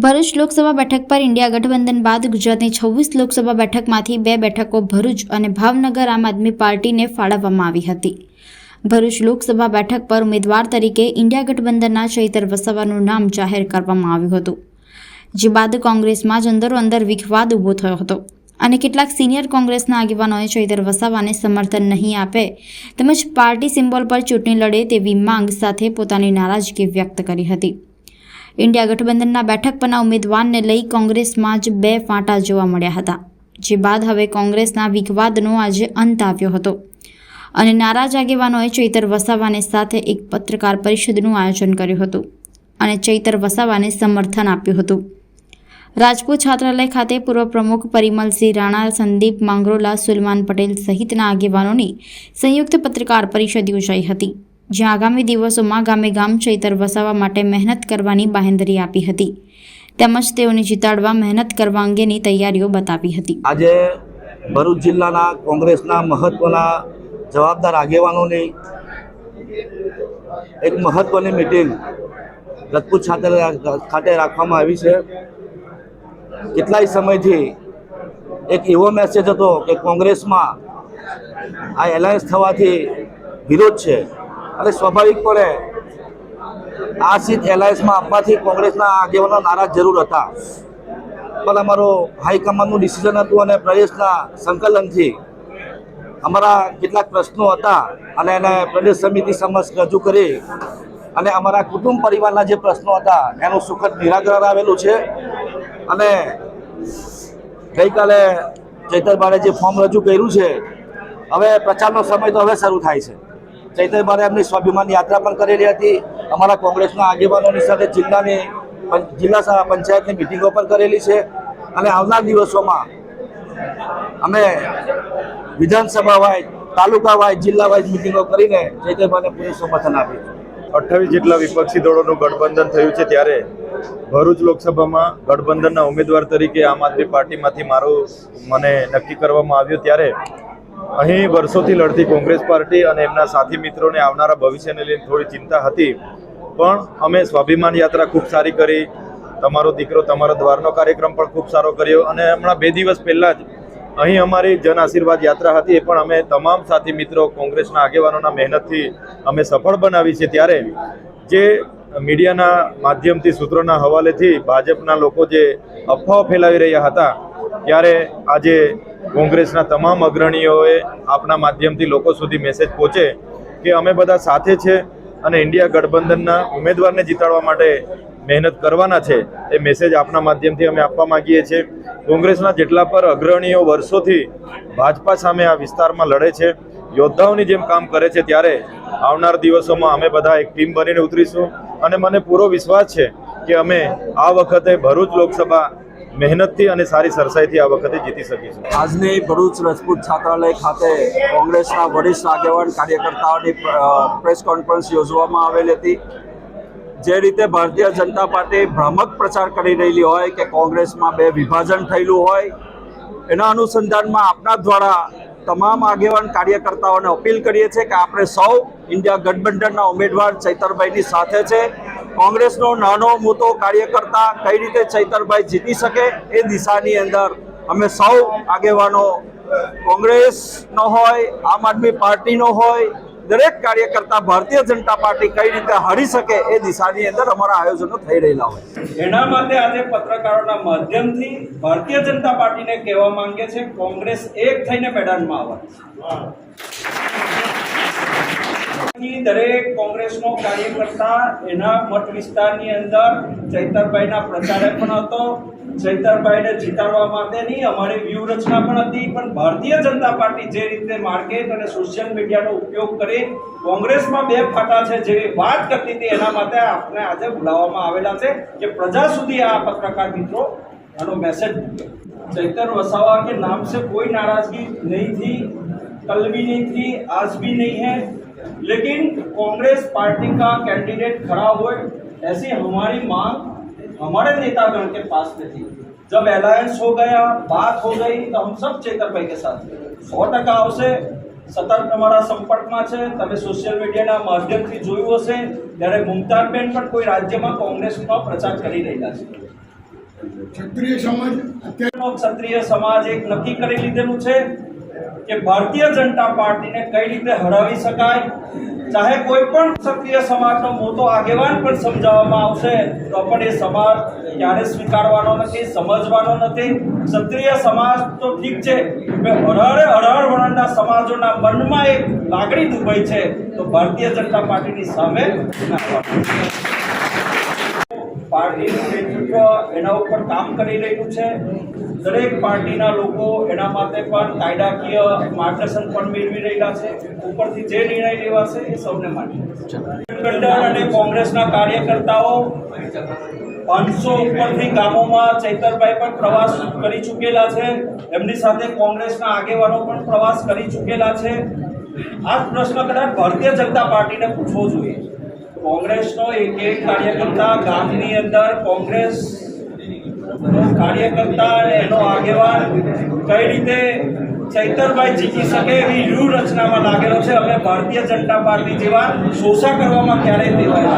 ભરૂચ લોકસભા બેઠક પર ઇન્ડિયા ગઠબંધન બાદ ગુજરાતની 26 લોકસભા બેઠકમાંથી 2 બેઠકો ભરૂચ અને ભાવનગર આમ આદમી પાર્ટીને ફાળવવામાં આવી હતી। ભરૂચ લોકસભા બેઠક પર ઉમેદવાર તરીકે ઇન્ડિયા ગઠબંધનના ચૈતર વસાવાનું નામ જાહેર કરવામાં આવ્યું હતું, જે બાદ કોંગ્રેસમાં જ અંદરોઅંદર વિખવાદ ઊભો થયો હતો અને કેટલાક સિનિયર કોંગ્રેસના આગેવાનોએ ચૈતર વસાવાને સમર્થન નહીં આપે તેમજ પાર્ટી સિમ્બોલ પર ચૂંટણી લડે તેવી માંગ સાથે પોતાની નારાજગી વ્યક્ત કરી હતી। ઇન્ડિયા ગઠબંધનના બેઠક પરના ઉમેદવારને લઈ કોંગ્રેસમાં જ 2 ફાંટા જોવા મળ્યા હતા, જે બાદ હવે કોંગ્રેસના વિખવાદનો આજે અંત આવ્યો હતો અને નારાજ આગેવાનોએ ચૈતર વસાવાને સાથે એક પત્રકાર પરિષદનું આયોજન કર્યું હતું અને ચૈતર વસાવાને સમર્થન આપ્યું હતું। રાજપૂત છાત્રાલય ખાતે પૂર્વ પ્રમુખ પરિમલસિંહ રાણા, સંદીપ માંગરોલા, સુલમાન પટેલ સહિતના આગેવાનોની સંયુક્ત પત્રકાર પરિષદ યોજાઈ હતી, જ્યાં આગામી દિવસોમાં ગામે ગામ ચૈતર વસાવા માટે મહેનત કરવાની બાંહેધરી આપી હતી તેમજ તેઓને જીતાડવા મહેનત કરવા અંગેની તૈયારીઓ બતાવી હતી। આજે ભરૂચ જિલ્લાના કોંગ્રેસના મહત્વના જવાબદાર આગેવાનોની એક મહત્વની મિટિંગ રાજપૂત ખાતે રાખવામાં આવી છે। કેટલાય સમયથી એક એવો મેસેજ હતો કે કોંગ્રેસમાં આ એલાયન્સ થવાથી વિરોધ છે અને સ્વાભાવિકપણે આ સીટ એલાયન્સમાં આપવાથી કોંગ્રેસના આગેવાનો નારાજ જરૂર હતા, પણ અમારો હાઈકમાન્ડનું ડિસિઝન હતું અને પ્રદેશના સંકલનથી અમારા કેટલાક પ્રશ્નો હતા અને એને પ્રદેશ સમિતિ સમક્ષ રજૂ કરી અને અમારા કુટુંબ પરિવારના જે પ્રશ્નો હતા એનું સુખદ નિરાકરણ આવેલું છે। અને ગઈકાલે ચૈતરભાઈએ જે ફોર્મ રજૂ કર્યું છે, હવે પ્રચારનો સમય તો હવે શરૂ થાય છે। ચૈતરભાઈએ એમની સ્વાભિમાન યાત્રા પણ કરેલી હતી, અમારા કોંગ્રેસના આગેવાનોની સાથે જિલ્લા પંચાયતની મિટિંગો પણ કરેલી છે અને આવનાર દિવસોમાં અમે વિધાનસભા વાઇઝ, તાલુકા વાઇઝ, જિલ્લા વાઇઝ મિટિંગો કરીને ચૈતરભાઈને પૂરું સમર્થન આપ્યું। 28 જેટલા વિપક્ષી દળોનું ગઠબંધન થયું છે, ત્યારે ભરૂચ લોકસભામાં ગઠબંધનના ઉમેદવાર તરીકે આમ આદમી પાર્ટીમાંથી મને નક્કી કરવામાં આવ્યું, ત્યારે અહીં વર્ષોથી લડતી કોંગ્રેસ પાર્ટી અને એમના સાથી મિત્રોને આવનારા ભવિષ્યને લઈને થોડી ચિંતા હતી, પણ અમે સ્વાભિમાન યાત્રા ખૂબ સારી કરી, તમારો દીકરો તમારા દ્વારનો કાર્યક્રમ પણ ખૂબ સારો કર્યો અને હમણાં 2 દિવસ પહેલાં જ અહીં અમારી જન આશીર્વાદ યાત્રા હતી, એ પણ અમે તમામ સાથી મિત્રો કોંગ્રેસના આગેવાનોના મહેનતથી અમે સફળ બનાવી છે। ત્યારે જે મીડિયાના માધ્યમથી, સૂત્રોના હવાલેથી ભાજપના લોકો જે અફવાઓ ફેલાવી રહ્યા હતા, ત્યારે આજે કોંગ્રેસના તમામ અગ્રણીઓએ આપના માધ્યમથી લોકો સુધી મેસેજ પહોંચે કે અમે બધા સાથે છે અને ઇન્ડિયા ગઠબંધનના ઉમેદવારને જીતાડવા માટે મહેનત કરવાના છે, એ મેસેજ આપના માધ્યમથી અમે આપવા માગીએ છીએ। કોંગ્રેસના જેટલા પર અગ્રણીઓ વર્ષોથી ભાજપા સામે આ વિસ્તારમાં લડે છે, યોદ્ધાઓની જેમ કામ કરે છે, ત્યારે આવનાર દિવસોમાં અમે બધા એક ટીમ બનીને ઉતરીશું અને મને પૂરો વિશ્વાસ છે કે અમે આ વખતે ભરૂચ લોકસભા મહેનતથી અને સારી સરસાઈથી આ વખતે જીતી શકીશું। આજની ભરૂચ રાજપૂત છાત્રાલય ખાતે કોંગ્રેસના વરિષ્ઠ આગેવાન કાર્યકર્તાઓની પ્રેસ કોન્ફરન્સ યોજવામાં આવેલી હતી। જે રીતે ભારતીય જનતા પાર્ટી ભ્રામક પ્રચાર કરી રહેલી હોય કે કોંગ્રેસમાં 2 વિભાજન થયેલું હોય, એના અનુસંધાનમાં આપના દ્વારા તમામ આગેવાન કાર્યકર્તાઓને અપીલ કરીએ છીએ કે આપણે સૌ ઇન્ડિયા ગઠબંધનના ઉમેદવાર ચૈતરભાઈની સાથે છે। કોંગ્રેસનો નાનો મોટો કાર્યકર્તા કઈ રીતે ચૈતરભાઈ જીતી શકે એ દિશાની અંદર અમે સૌ આગેવાનો, કોંગ્રેસનો હોય, આમ આદમી પાર્ટીનો હોય, દરેક કાર્યકર્તા ભારતીય જનતા પાર્ટી કઈ રીતે હારી શકે એ દિશાની અંદર અમારા આયોજનો થઈ રહેલા હોય। એના માટે આજે પત્રકારોના માધ્યમથી ભારતીય જનતા પાર્ટીને કહેવા માંગે છે, કોંગ્રેસ એક થઈને મેદાનમાં આવે। દરેક કોંગ્રેસનો કાર્યકર્તા એના મત વિસ્તારની અંદર ચૈતરભાઈના પ્રચારે પણ હતો, ચૈતરભાઈને જીતાડવા માટેની અમારી વ્યૂહરચના પણ હતી, પણ ભારતીય જનતા પાર્ટી જે રીતે માર્કેટ અને સોશિયલ મીડિયાનો ઉપયોગ કરી કોંગ્રેસમાં 2 ફાટા છે જેવી વાત કરતી હતી, એના માટે આપણે આજે બોલાવવામાં આવેલા છે કે પ્રજા સુધી આ પત્રકાર મિત્રો આનો मैसेज चैतर वसावा के नाम से कोई नाराजगी नहीं थी, कल भी नहीं थी, आज भी नहीं है, लेकिन कांग्रेस पार्टी का कैंडिडेट खड़ा हुए ऐसी हमारी मांग हमारे नेतागण के पास में थी। जब अलायंस हो गया, बात हो गई, तो हम सब चैतरभाई के साथ 100% આવશે। સતત અમારા સંપર્કમાં છે, તમે સોશિયલ મીડિયાના માધ્યમથી જોયું હશે, ત્યારે મુમતાઝબેન પણ કોઈ રાજ્યમાં કોંગ્રેસનો પ્રચાર કરી રહ્યા છે। ક્ષત્રિય સમાજ અત્યારે ક્ષત્રિય સમાજ એક નક્કી કરી લીધેલું છે કે ભારતીય જનતા પાર્ટીને કઈ રીતે હરાવી શકાય. ચાહે કોઈ પણ ક્ષત્રિય સમાજનો મોટો આગેવાન પણ સમજાવવામાં આવશે તો પણ એ સમાજ ક્યારે સ્વીકારવાનો નથી, સમજવાનો નથી. ક્ષત્રિય સમાજ તો ઠીક છે, અઢાર વર્ણના સમાજોના મનમાં એક લાગણી દુભાઈ છે તો ભારતીય જનતા પાર્ટીની સામે પાર્ટીનું નેતૃત્વ એના ઉપર કામ કરી રહ્યું છે. દરેક પાર્ટીના લોકો એના માટે પણ કાયદાકીય માર્ગદર્શન પણ મેળવી રહ્યા છે. ઉપરથી જે નિર્ણય લેવાશે એ સૌને માન્ય. ગઠબંધન અને કોંગ્રેસના કાર્યકર્તાઓ 500 ઉપરથી ગામોમાં ચૈતરભાઈ પણ પ્રવાસ કરી ચૂકેલા છે. એમની સાથે કોંગ્રેસના આગેવાનો પણ પ્રવાસ કરી ચૂકેલા છે. આ પ્રશ્ન કદાચ ભારતીય જનતા પાર્ટીને પૂછવો જોઈએ. કોંગ્રેસનો એક કાર્યકર્તા ગામની અંદર કોંગ્રેસ કાર્યકર્તા અને એનો આગેવાન કઈ રીતે ચૈતરભાઈ જીતી શકે એવી વ્યૂહરચનામાં લાગેલો છે. અમે ભારતીય જનતા પાર્ટી જેવા શોષા કરવામાં ક્યારેય દેવાય